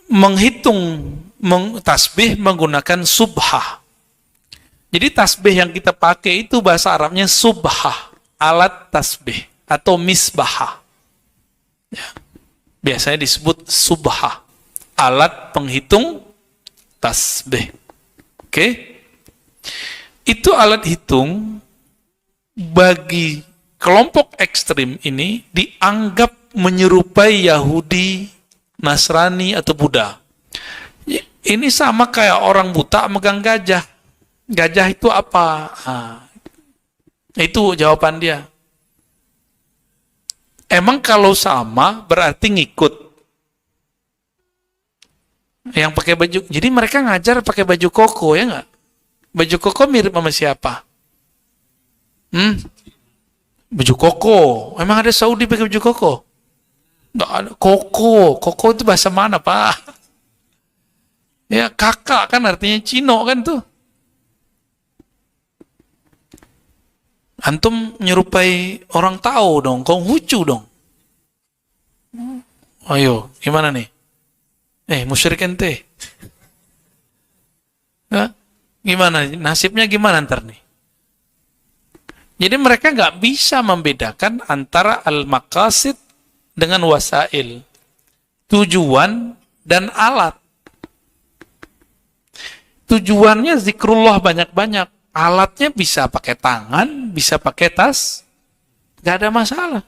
menghitung tasbih menggunakan subhah. Jadi tasbih yang kita pakai itu bahasa Arabnya subhah, alat tasbih atau misbahah. Ya. Biasanya disebut subhah, alat penghitung tasbih. Oke? Itu alat hitung bagi kelompok ekstrim ini dianggap menyerupai Yahudi, Nasrani, atau Buddha. Ini sama kayak orang buta megang gajah. Gajah itu apa? Nah, itu jawaban dia. Emang kalau sama berarti ngikut. Yang pakai baju. Jadi mereka ngajar pakai baju koko, ya nggak? Baju koko mirip sama siapa? Baju koko. Emang ada Saudi pakai baju koko? Nggak ada. Koko. Koko itu bahasa mana, Pak? Ya, kakak kan artinya Cino kan tuh. Antum menyerupai orang tahu dong, Konghucu dong. Ayo, gimana nih? Musyrik ente. Hah? Gimana? Nasibnya gimana ntar nih? Jadi mereka nggak bisa membedakan antara al-maqasid dengan wasail. Tujuan dan alat. Tujuannya zikrullah banyak-banyak. Alatnya bisa pakai tangan, bisa pakai tas, nggak ada masalah.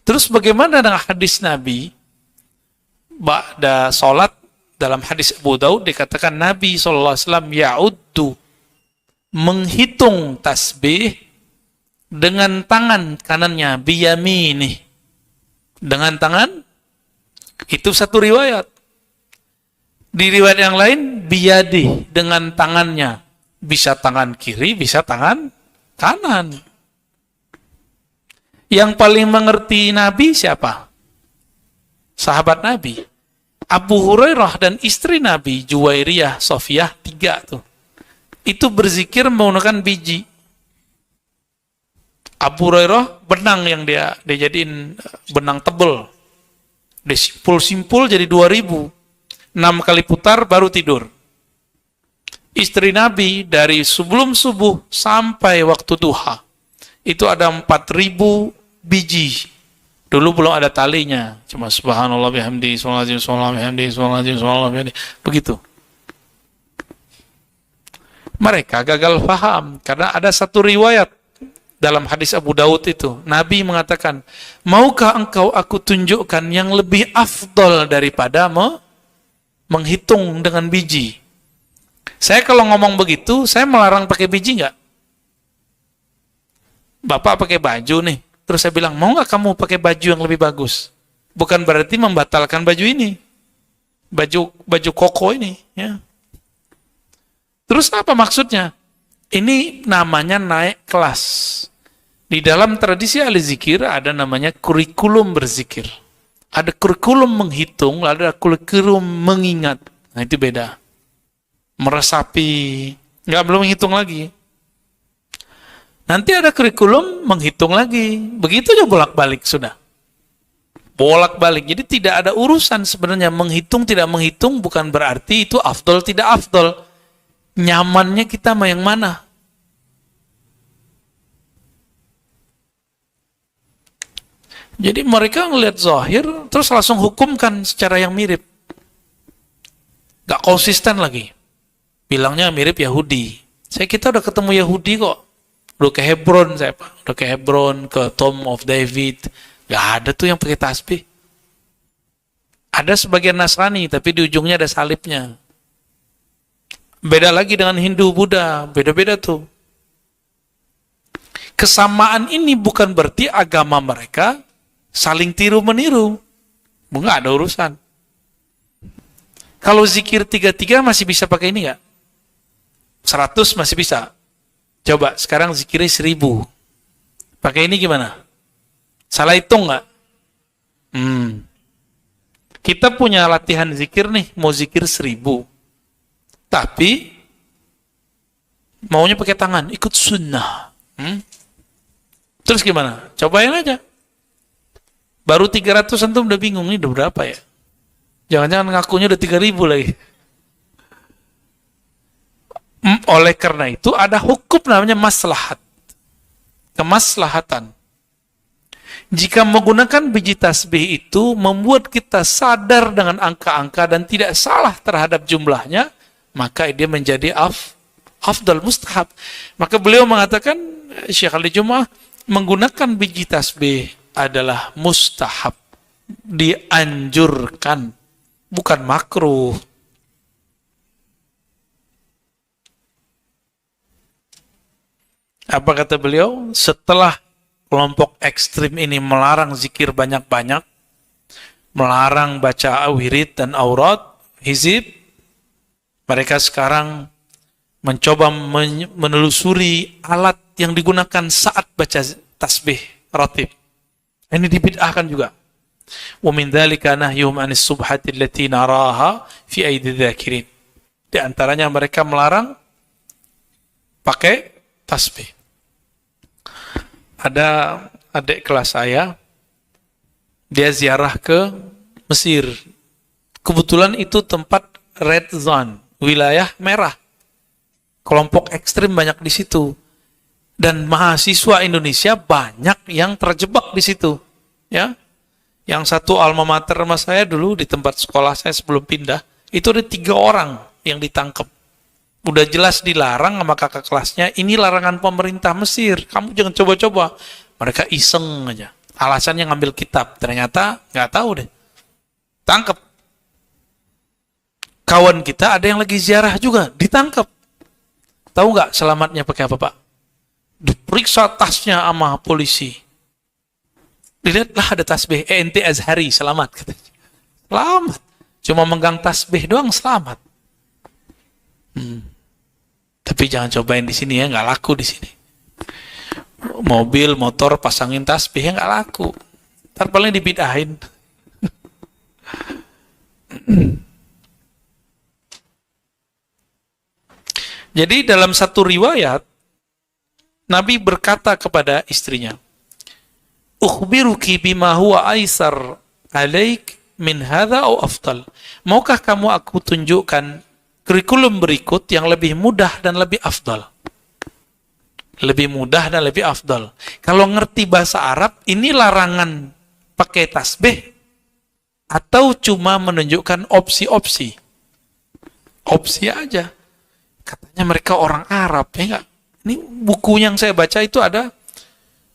Terus bagaimana dengan hadis Nabi? Ba'da sholat, dalam hadis Abu Daud dikatakan Nabi SAW ya'uddu, menghitung tasbih dengan tangan kanannya, biyamini, dengan tangan, itu satu riwayat. Di riwayat yang lain, biyadi, dengan tangannya. Bisa tangan kiri, bisa tangan kanan. Yang paling mengerti Nabi siapa? Sahabat Nabi. Abu Hurairah dan istri Nabi, Juwairiyah, Sofiyah, 3 tuh. Itu berzikir menggunakan biji. Abu Hurairah benang yang dia jadiin benang tebel. Dia simpul-simpul jadi 2000. 6 kali putar baru tidur. Istri Nabi dari sebelum subuh sampai waktu duha itu ada 4000 biji. Dulu belum ada talinya, cuma subhanallah bihamdi, subhanallah bihamdi, subhanallah bihamdi, begitu. Mereka gagal paham karena ada satu riwayat dalam hadis Abu Daud itu, Nabi mengatakan, maukah engkau aku tunjukkan yang lebih afdol daripada menghitung dengan biji? Saya kalau ngomong begitu, saya melarang pakai biji nggak? Bapak pakai baju nih, terus saya bilang, mau nggak kamu pakai baju yang lebih bagus? Bukan berarti membatalkan baju ini, baju koko ini. Ya. Terus apa maksudnya? Ini namanya naik kelas. Di dalam tradisi ahli zikir ada namanya kurikulum berzikir. Ada kurikulum menghitung, ada kurikulum mengingat. Nah itu beda. Meresapi, belum menghitung lagi. Nanti ada kurikulum menghitung lagi. Begitu aja bolak-balik sudah. Bolak-balik. Jadi tidak ada urusan sebenarnya menghitung tidak menghitung bukan berarti itu afdol tidak afdol. Nyamannya kita mau yang mana? Jadi mereka ngelihat zahir terus langsung hukumkan secara yang mirip. Gak konsisten lagi. Bilangnya mirip Yahudi. Kita udah ketemu Yahudi kok. Udah ke Hebron udah ke Hebron, ke Tomb of David. Gak ada tuh yang pakai tasbih. Ada sebagian Nasrani, tapi di ujungnya ada salibnya. Beda lagi dengan Hindu, Buddha. Beda-beda tuh. Kesamaan ini bukan berarti agama mereka saling tiru-meniru. Nggak ada urusan. Kalau zikir 33 masih bisa pakai ini nggak? 100 masih bisa. Coba sekarang zikirnya 1000. Pakai ini gimana? Salah hitung nggak? Kita punya latihan zikir nih, mau zikir 1000. Tapi maunya pakai tangan, ikut sunnah. Terus gimana? Cobain aja. Baru 300 antum udah bingung, ini udah berapa ya? Jangan-jangan ngakunya udah 3.000 lagi. Oleh karena itu ada hukum namanya maslahat. Kemaslahatan. Jika menggunakan biji tasbih itu membuat kita sadar dengan angka-angka dan tidak salah terhadap jumlahnya, maka dia menjadi afdal mustahab. Maka beliau mengatakan, Syekh Ali Jum'ah, menggunakan biji tasbih adalah mustahab, dianjurkan, bukan makruh. Apa kata beliau? Setelah kelompok ekstrim ini melarang zikir banyak-banyak, melarang baca wirid dan aurat, hizib, mereka sekarang mencoba menelusuri alat yang digunakan saat baca tasbih ratib. Ini dibid'ahkan juga. Wa min dzalika nahyuhum 'anis subhati allati naraha fi aidi dzakirin. Di antaranya mereka melarang pakai tasbih. Ada adik kelas saya, dia ziarah ke Mesir. Kebetulan itu tempat red zone, wilayah merah. Kelompok ekstrim banyak di situ. Dan mahasiswa Indonesia banyak yang terjebak di situ. Ya, yang satu alma mater sama saya dulu di tempat sekolah saya sebelum pindah, itu ada 3 orang yang ditangkap. Udah jelas dilarang sama kakak kelasnya, ini larangan pemerintah Mesir, kamu jangan coba-coba. Mereka iseng aja. Alasannya ngambil kitab, ternyata nggak tahu deh. Tangkap. Kawan kita ada yang lagi ziarah juga, ditangkap. Tahu nggak selamatnya pakai apa, Pak? Diperiksa tasnya sama polisi. Dilihatlah ada tasbih, ente Azhari, selamat katanya. Selamat. Cuma megang tasbih doang selamat. Tapi jangan cobain di sini ya, nggak laku di sini. Mobil, motor, pasangin tasbih ya nggak laku. Ntar paling dibid'ahin. Jadi dalam satu riwayat, Nabi berkata kepada istrinya, "Ukhbiruki bima huwa aisar alaik min hadha au afdal." Maukah kamu aku tunjukkan kurikulum berikut yang lebih mudah dan lebih afdal? Lebih mudah dan lebih afdal. Kalau ngerti bahasa Arab, ini larangan pakai tasbih atau cuma menunjukkan opsi-opsi? Opsi aja. Katanya mereka orang Arab, ya enggak? Ini buku yang saya baca itu ada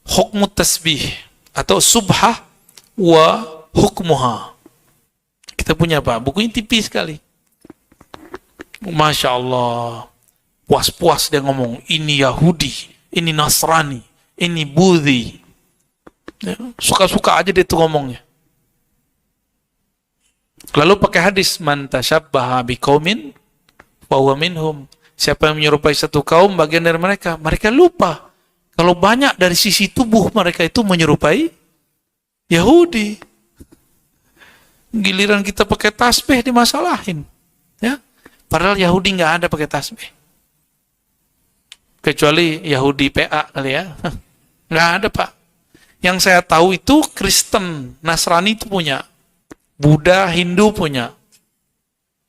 hukmu tasbih atau subhah wa hukmuha. Kita punya Pak, bukunya tipis sekali. Masya Allah, puas-puas dia ngomong, ini Yahudi, ini Nasrani, ini Budi. Ya, suka-suka aja dia tuh ngomongnya. Lalu pakai hadis, man tasyabbaha biqaumin fahuwa minhum. Siapa yang menyerupai satu kaum, bagian dari mereka. Mereka lupa kalau banyak dari sisi tubuh mereka itu menyerupai Yahudi. Giliran kita pakai tasbih dimasalahin, ya. Padahal Yahudi nggak ada pakai tasbih. Kecuali Yahudi PA kali ya. Nggak ada, Pak. Yang saya tahu itu Kristen, Nasrani itu punya. Buddha, Hindu punya.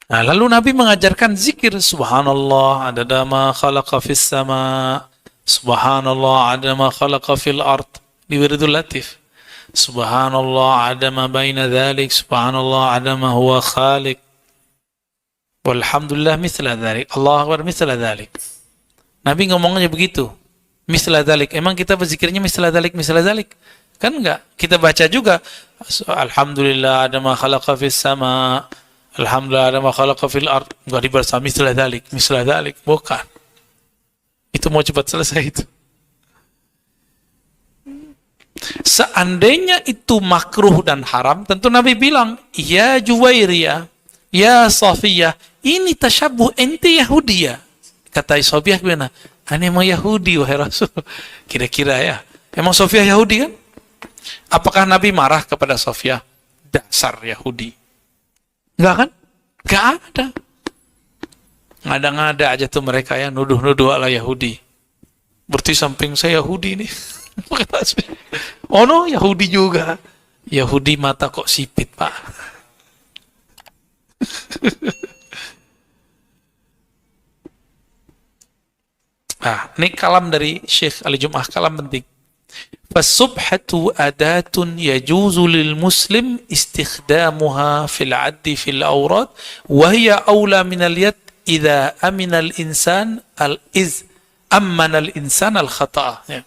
Nah, lalu Nabi mengajarkan zikir. Subhanallah adada ma khalaqa fis sama. Subhanallah adada ma khalaqa fil ard. Di Wiridul Latif. Subhanallah adada ma baina dhalik. Subhanallah adada ma huwa khaliq. Walhamdulillah mithla dhalik. Allah Akbar mithla dhalik. Nabi ngomongnya begitu. Mithla dhalik. Emang kita berzikirnya mithla dhalik, mithla dhalik? Kan enggak. Kita baca juga. Alhamdulillah ada ma khalaqa fis sama. Alhamdulillah ada ma khalaqa fil ard. Enggak dibaca mithla dhalik, mithla dhalik. Bukan. Itu mau cepat selesai itu. Seandainya itu makruh dan haram, tentu Nabi bilang, ya Juwairiyah, ya Safiyah, ini tasyabuh ente Yahudi ya. Kata Safiyah gimana? Ini emang Yahudi wahai Rasul. Kira-kira ya. Emang Safiyah Yahudi kan? Apakah Nabi marah kepada Safiyah? Dasar Yahudi. Enggak kan? Enggak ada. Ngada-ngada aja tuh mereka ya, nuduh-nuduh ala Yahudi. Berarti samping saya Yahudi nih. Oh no, Yahudi juga. Yahudi mata kok sipit, Pak. Nah, ini kalam dari Syekh Ali Jum'ah, kalam penting. Fasubhatu adatun yajuzu lil muslim istikhdamuha fil addi fil awrad wa hiya awla minal yad idza amina al insan al iz ammana al insan al khata'a. Ya.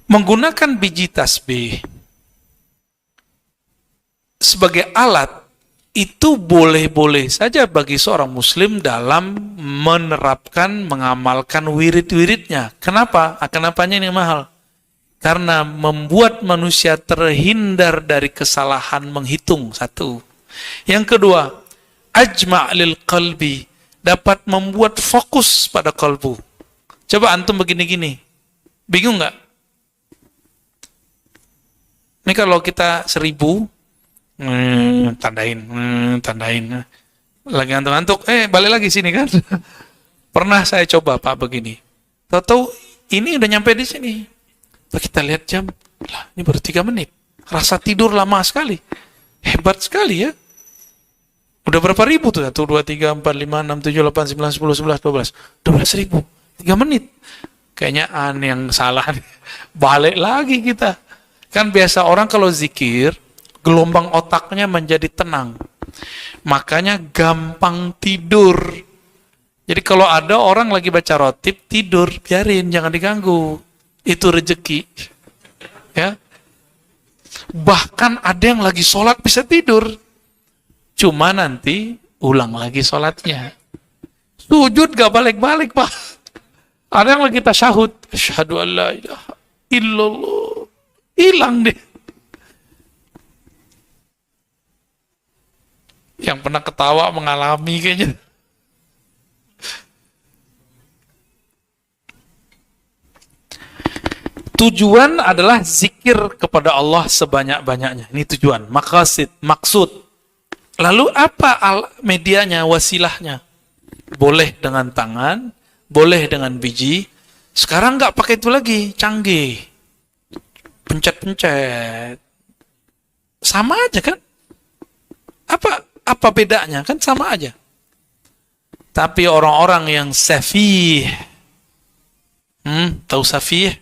Menggunakan biji tasbih sebagai alat itu boleh-boleh saja bagi seorang muslim dalam menerapkan, mengamalkan wirid-wiridnya. Kenapa? Kenapanya ini mahal? Karena membuat manusia terhindar dari kesalahan menghitung, satu. Yang kedua, ajma' lil qalbi, dapat membuat fokus pada kalbu. Coba antum begini-gini, bingung nggak? Ini kalau kita 1000, tandain. Lagi ngantuk-ngantuk, balik lagi sini kan. Pernah saya coba Pak begini. Tahu-tahu ini udah nyampe di sini. Kita lihat jam, lah ini baru 3 menit. Rasa tidur lama sekali. Hebat sekali ya. Udah berapa ribu tuh? 1, 2, 3, 4, 5, 6, 7, 8, 9, 10, 11, 12. 12 ribu. 3 menit. Kayaknya aneh yang salah. Balik lagi kita. Kan biasa orang kalau zikir, gelombang otaknya menjadi tenang. Makanya gampang tidur. Jadi kalau ada orang lagi baca rotib, tidur, biarin, jangan diganggu. Itu rezeki. Ya. Bahkan ada yang lagi sholat bisa tidur. Cuma nanti ulang lagi sholatnya. Sujud gak balik-balik, Pak. Ada yang lagi tasyahud. Asyhadu an la ilaha illallah. Hilang deh. Yang pernah ketawa mengalami kayaknya. Tujuan adalah zikir kepada Allah sebanyak-banyaknya. Ini tujuan, maksud. Lalu apa medianya, wasilahnya? Boleh dengan tangan, boleh dengan biji. Sekarang nggak pakai itu lagi, canggih. Pencet-pencet. Sama aja kan? Apa bedanya? Kan sama aja. Tapi orang-orang yang safih, tahu safih?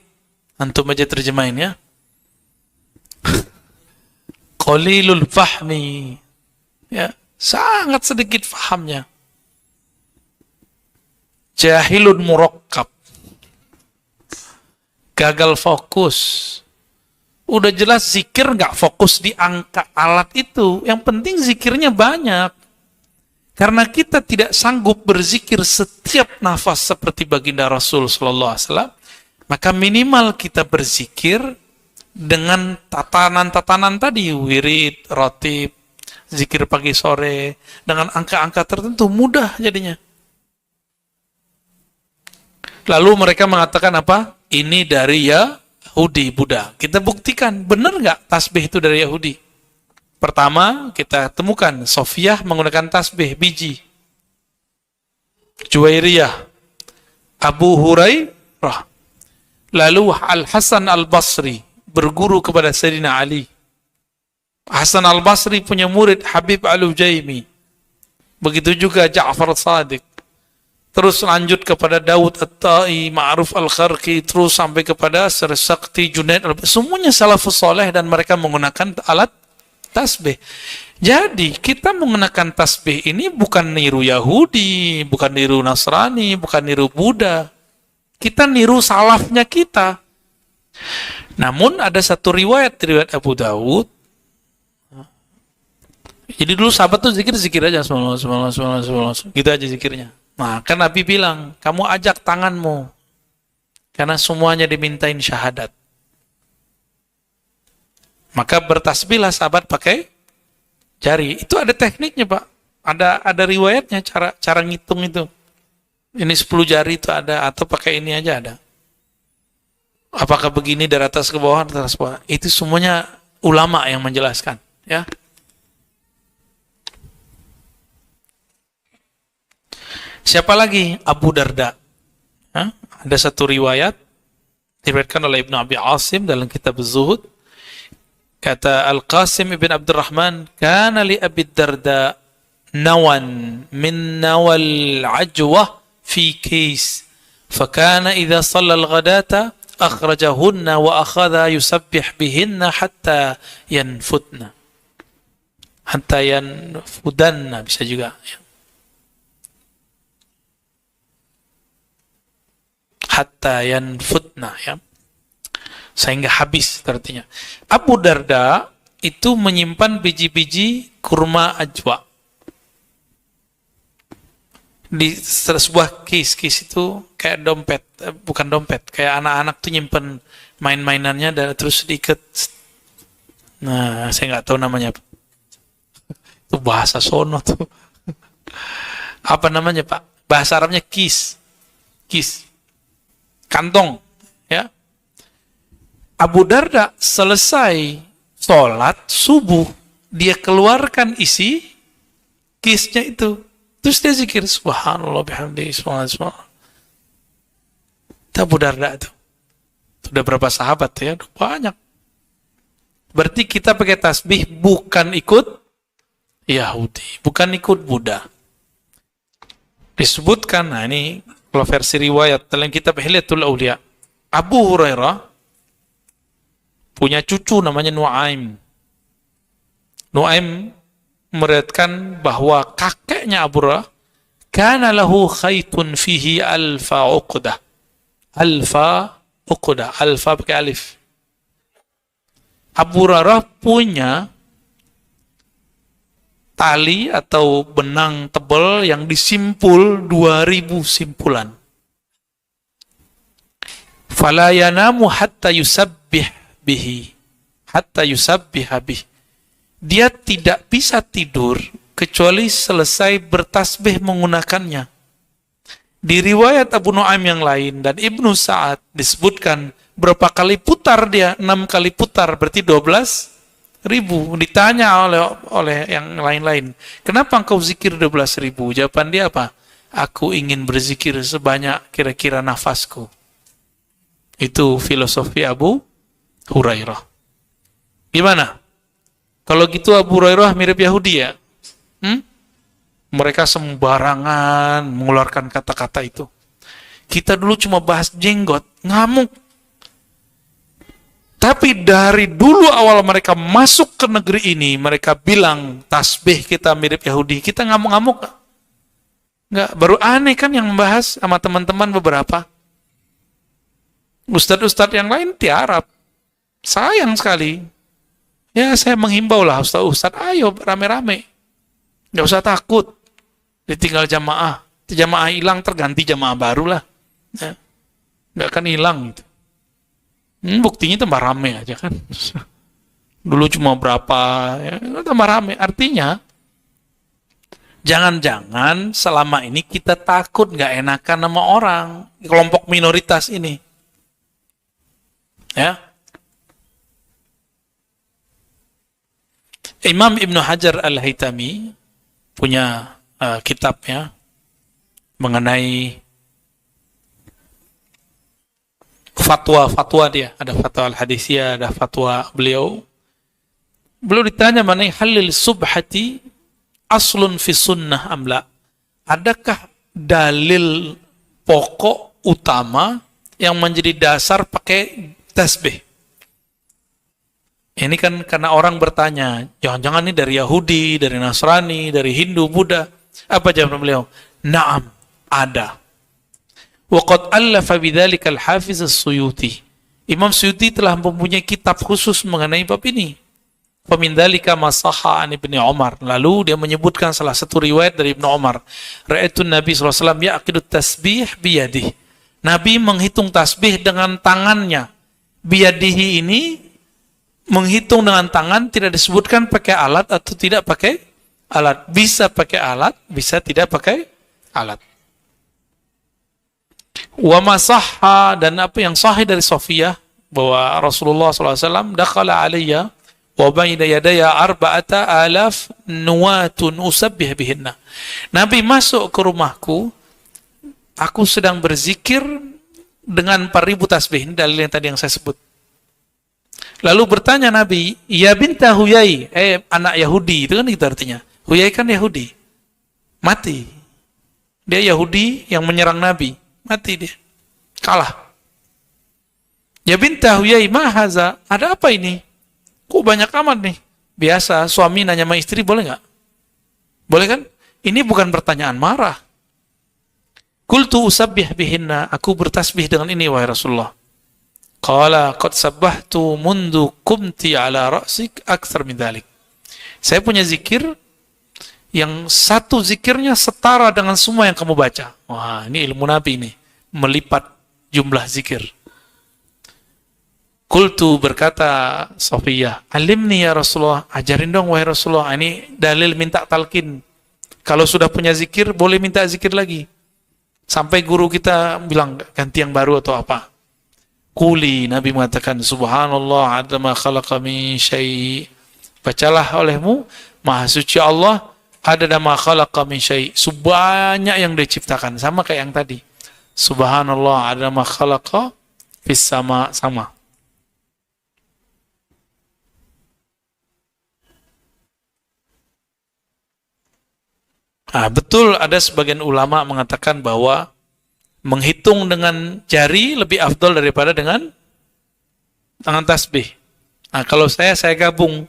Antum aja terjemahin ya. Qalilul fahmi. Ya, sangat sedikit fahamnya. Jahilun murakkab. Gagal fokus. Udah jelas zikir nggak fokus di angka alat itu. Yang penting zikirnya banyak. Karena kita tidak sanggup berzikir setiap nafas seperti baginda Rasul Sallallahu Alaihi Wasallam, maka minimal kita berzikir dengan tatanan-tatanan tadi, wirid, rotib, zikir pagi sore, dengan angka-angka tertentu, mudah jadinya. Lalu mereka mengatakan apa? Ini dari Yahudi, Buddha. Kita buktikan, benar nggak tasbih itu dari Yahudi? Pertama, kita temukan Sofiyah menggunakan tasbih, biji. Juwairiyah, Abu Hurairah. Lalu Al-Hasan Al-Basri berguru kepada Sayyidina Ali. Hasan Al-Basri punya murid Habib Al-Ujaimi. Begitu juga Ja'far Sadiq. Terus lanjut kepada Daud At-Tai, Ma'ruf Al-Kharqi, terus sampai kepada Sri Sakti, Junaid. Semuanya salafus soleh dan mereka menggunakan alat tasbih. Jadi kita menggunakan tasbih ini bukan niru Yahudi, bukan niru Nasrani, bukan niru Buddha. Kita niru salafnya kita. Namun ada satu riwayat Abu Dawud. Jadi dulu sahabat tuh zikir aja, gitu aja zikirnya. Nah, kan Nabi bilang, kamu ajak tanganmu, karena semuanya dimintain syahadat. Maka bertasbihlah sahabat pakai jari. Itu ada tekniknya, Pak. Ada riwayatnya, cara ngitung itu. Ini 10 jari itu ada, atau pakai ini aja ada. Apakah begini dari atas ke bawah, dari atas ke bawah? Itu semuanya ulama yang menjelaskan, ya. Siapa lagi? Abu Darda. Ada satu riwayat diriwayatkan oleh Ibnu Abi Asim dalam kitab Zuhud. Kata Al-Qasim ibn Abdurrahman, kana li Abi Darda nawan min nawal ajwah fi kis. Fakana idha salla al-ghadata akhrajahunna wa akhadha yusabbih bihinna hatta yanfutna. Hatta yanfudanna bisa juga. Hatta yanfutna, ya. Sehingga habis artinya. Abu Darda itu menyimpan biji-biji kurma ajwa di sebuah kis itu kayak dompet, bukan dompet, kayak anak-anak tuh nyimpen main-mainannya dan terus diikat. Nah, saya nggak tahu namanya apa. Itu bahasa sono tuh. Apa namanya, Pak? Bahasa Arabnya kis, kantong, ya. Abu Darda selesai sholat subuh, dia keluarkan isi kisnya itu. Terus dia zikir, subhanallah bihamdihi, subhanallah. Itu Abu Darda itu. Sudah berapa sahabat ya? Banyak. Berarti kita pakai tasbih bukan ikut Yahudi, bukan ikut Buddha. Disebutkan, nah ini kalau versi riwayat dalam kitab Hilyatul Auliya, Abu Hurairah punya cucu namanya Nuaim. Nuaim meriwayatkan bahwa kakeknya Abu Hurairah kana lahu khaitun fihi alfa uqdah. Alfa pakai alif. Abu Hurairah punya tali atau benang tebal yang disimpul 2000 simpulan. Fala yanamu hatta yusabbih bihi. Dia tidak bisa tidur kecuali selesai bertasbih menggunakannya. Di riwayat Abu Nuaim yang lain dan Ibnu Sa'ad disebutkan berapa kali putar dia, 6 kali putar, berarti 12.000. Ditanya oleh yang lain-lain, kenapa engkau zikir 12.000? Jawaban dia apa? Aku ingin berzikir sebanyak kira-kira nafasku. Itu filosofi Abu Hurairah. Gimana? Kalau gitu Abu Hurairah mirip Yahudi ya? Mereka sembarangan mengeluarkan kata-kata itu. Kita dulu cuma bahas jenggot, ngamuk. Tapi dari dulu awal mereka masuk ke negeri ini, mereka bilang tasbih kita mirip Yahudi. Kita ngamuk-ngamuk. Enggak, baru aneh kan yang membahas sama teman-teman beberapa. Ustadz-ustadz yang lain tiarap. Sayang sekali. Ya saya menghimbau lah ustadz-ustadz, ayo rame-rame. Nggak usah takut. Ditinggal jamaah. Jamaah hilang terganti jamaah baru lah. Ya. Nggak akan hilang gitu. Buktinya tambah rame aja kan. Dulu cuma berapa, ya, tambah rame. Artinya, jangan-jangan selama ini kita takut nggak enakan sama orang. Kelompok minoritas ini. Ya. Imam Ibnu Hajar Al-Haytami punya kitabnya mengenai fatwa dia, ada fatwa al-hadisiyah, ada fatwa beliau ditanya mengenai halil subhati aslun fi sunnah amla, adakah dalil pokok utama yang menjadi dasar pakai tasbih. Ini kan karena orang bertanya, jangan-jangan ini dari Yahudi, dari Nasrani, dari Hindu, Buddha. Apa jawaban beliau? Naam, ada. Waqad allafa bidzalika al-Hafiz as-Suyuti. Imam Suyuti telah mempunyai kitab khusus mengenai bab ini. Famin dzalika ma sahha an Ibnu Umar. Lalu dia menyebutkan salah satu riwayat dari Ibnu Umar. Ra'aitu Nabi sallallahu alaihi wasallam ya'qidu tasbih biyadihi. Nabi menghitung tasbih dengan tangannya. Biyadihi ini menghitung dengan tangan, tidak disebutkan pakai alat atau tidak pakai alat. Bisa pakai alat, bisa tidak pakai alat. Wa masahha, dan apa yang sahih dari Sofiyah bahwa Rasulullah SAW dakhala alayya wa baina yadaya 4,000 nuwatun usabbih bihinna. Nabi masuk ke rumahku, aku sedang berzikir dengan 4.000 tasbih. Ini dalil yang tadi yang saya sebut. Lalu bertanya Nabi, ya binta Huyai, anak Yahudi, itu kan itu artinya. Huyai kan Yahudi, mati. Dia Yahudi yang menyerang Nabi, mati dia, kalah. Ya binta Huyai, mahaza, ada apa ini? Kok banyak amat nih? Biasa, suami nanya sama istri, boleh nggak? Boleh kan? Ini bukan pertanyaan marah. Qultu usabbih bihinna, aku bertasbih dengan ini, wahai Rasulullah. Qala qad sabbahtu mundu kumti ala ra'sik akthar min dhalik. Saya punya zikir yang satu zikirnya setara dengan semua yang kamu baca. Wah, ini ilmu Nabi ini, melipat jumlah zikir. Qultu, berkata Safiyah, alimni ya Rasulullah, ajarin dong wahai Rasulullah. Ini dalil minta talqin. Kalau sudah punya zikir, boleh minta zikir lagi. Sampai guru kita bilang ganti yang baru atau apa. Quli, Nabi mengatakan, subhanallah adama khalaqa min syai'. Bacalah olehmu, maha suci Allah, ada ma khalaqa min syai'. Sebanyak yang dia ciptakan. Sama kayak yang tadi. Subhanallah adama khalaqa fis sama. Nah, betul ada sebagian ulama mengatakan bahwa menghitung dengan jari lebih afdol daripada dengan tangan tasbih. Nah, kalau saya gabung.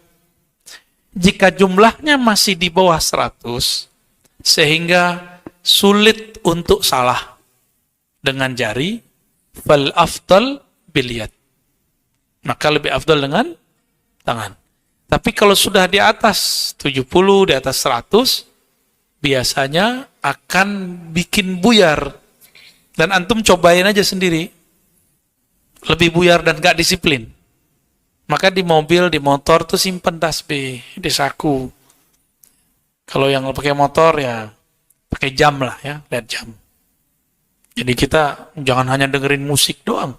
Jika jumlahnya masih di bawah 100, sehingga sulit untuk salah dengan jari, fal afdal bil yad. Maka lebih afdal dengan tangan. Tapi kalau sudah di atas 70, di atas 100, biasanya akan bikin buyar. Dan antum cobain aja sendiri. Lebih buyar dan gak disiplin. Maka di mobil, di motor tuh simpen tasbih di saku. Kalau yang pakai motor ya pakai jam lah ya, lihat jam. Jadi kita jangan hanya dengerin musik doang.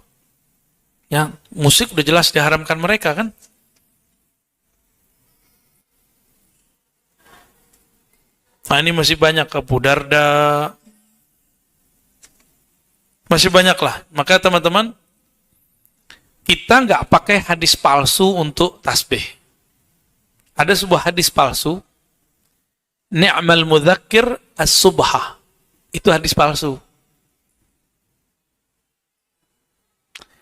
Ya, musik udah jelas diharamkan mereka kan. Nah, ini masih banyak, Abu Darda. Masih banyak lah. Maka teman-teman, kita nggak pakai hadis palsu untuk tasbih. Ada sebuah hadis palsu. Ni'mal mudzakkir as-subha. Itu hadis palsu.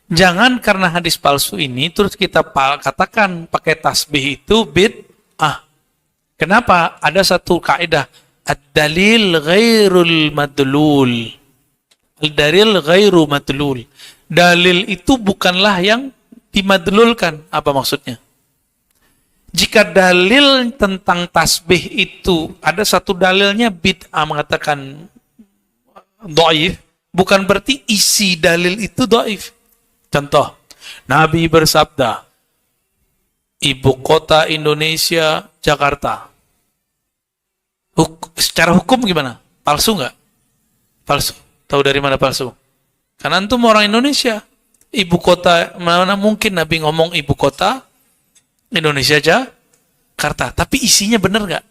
Jangan karena hadis palsu ini, terus kita katakan pakai tasbih itu bid'ah. Kenapa? Ada satu kaidah, ad-dalil ghairul madlul. Al-dalil ghairu madlul. Dalil itu bukanlah yang dimadlulkan. Apa maksudnya? Jika dalil tentang tasbih itu ada satu dalilnya bid'ah mengatakan dhaif, bukan berarti isi dalil itu dhaif. Contoh, Nabi bersabda, ibu kota Indonesia Jakarta. Secara hukum gimana? Palsu nggak? Palsu. Tahu dari mana palsu? Karena antum orang Indonesia. Ibu kota, mana mungkin Nabi ngomong ibu kota Indonesia Jakarta. Tapi isinya benar nggak?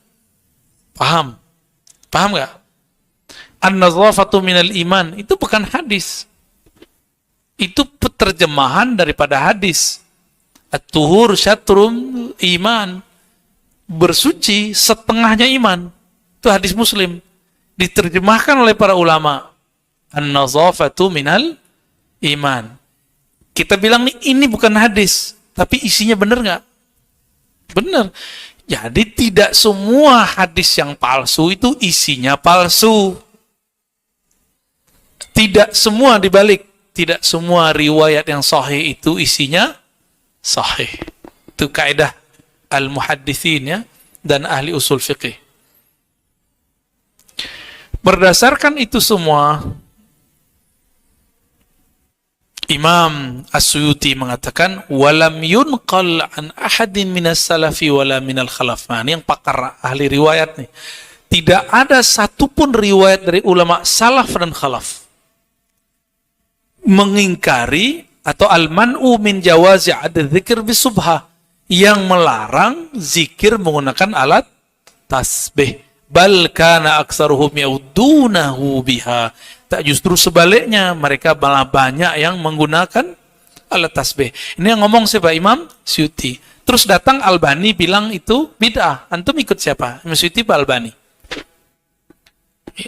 Paham? Paham nggak? An-nazafatu minal iman. Itu bukan hadis. Itu terjemahan daripada hadis. At-tuhur syatrum iman. Bersuci setengahnya iman. Itu hadis Muslim. Diterjemahkan oleh para ulama. An-nazafatu minal iman. Kita bilang nih, ini bukan hadis. Tapi isinya benar nggak? Benar. Jadi tidak semua hadis yang palsu itu isinya palsu. Tidak semua dibalik. Tidak semua riwayat yang sahih itu isinya sahih. Itu kaidah al-muhaddithin ya, dan ahli usul fiqih. Berdasarkan itu semua, Imam As-Suyuti mengatakan, walam yunqal an ahadin minas salafi wala minal khalaf. Nah, ini yang pakar ahli riwayat nih. Tidak ada satupun riwayat dari ulama salaf dan khalaf mengingkari atau al-man'u min jawazi ad-dzikr bisubha, yang melarang zikir menggunakan alat tasbih. Bal kana aktsaruhum yaudunahu biha. Tak, justru sebaliknya, mereka malah banyak yang menggunakan alat tasbih. Ini yang ngomong siapa? Imam Suyuti. Terus datang Albani bilang itu bid'ah. Antum ikut siapa? Imam Suyuti apa Albani?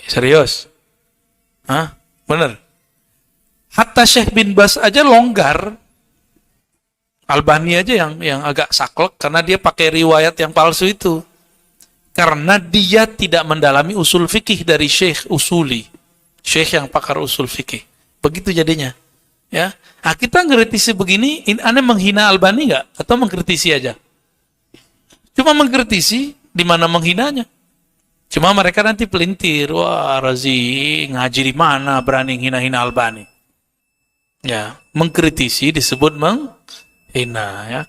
Serius? Hah? Bener? Hatta Syekh bin Bas aja longgar. Albani aja yang agak saklek karena dia pakai riwayat yang palsu itu. Karena dia tidak mendalami usul fikih dari Syekh Usuli. Syekh yang pakar usul fikih. Begitu jadinya. Ya, nah, kita ngkritisi begini, Anda menghina Albani nggak? Atau mengkritisi aja? Cuma mengkritisi, di mana menghinanya? Cuma mereka nanti pelintir, wah Razi ngaji di mana berani hina-hina Albani? Ya, mengkritisi disebut menghina ya.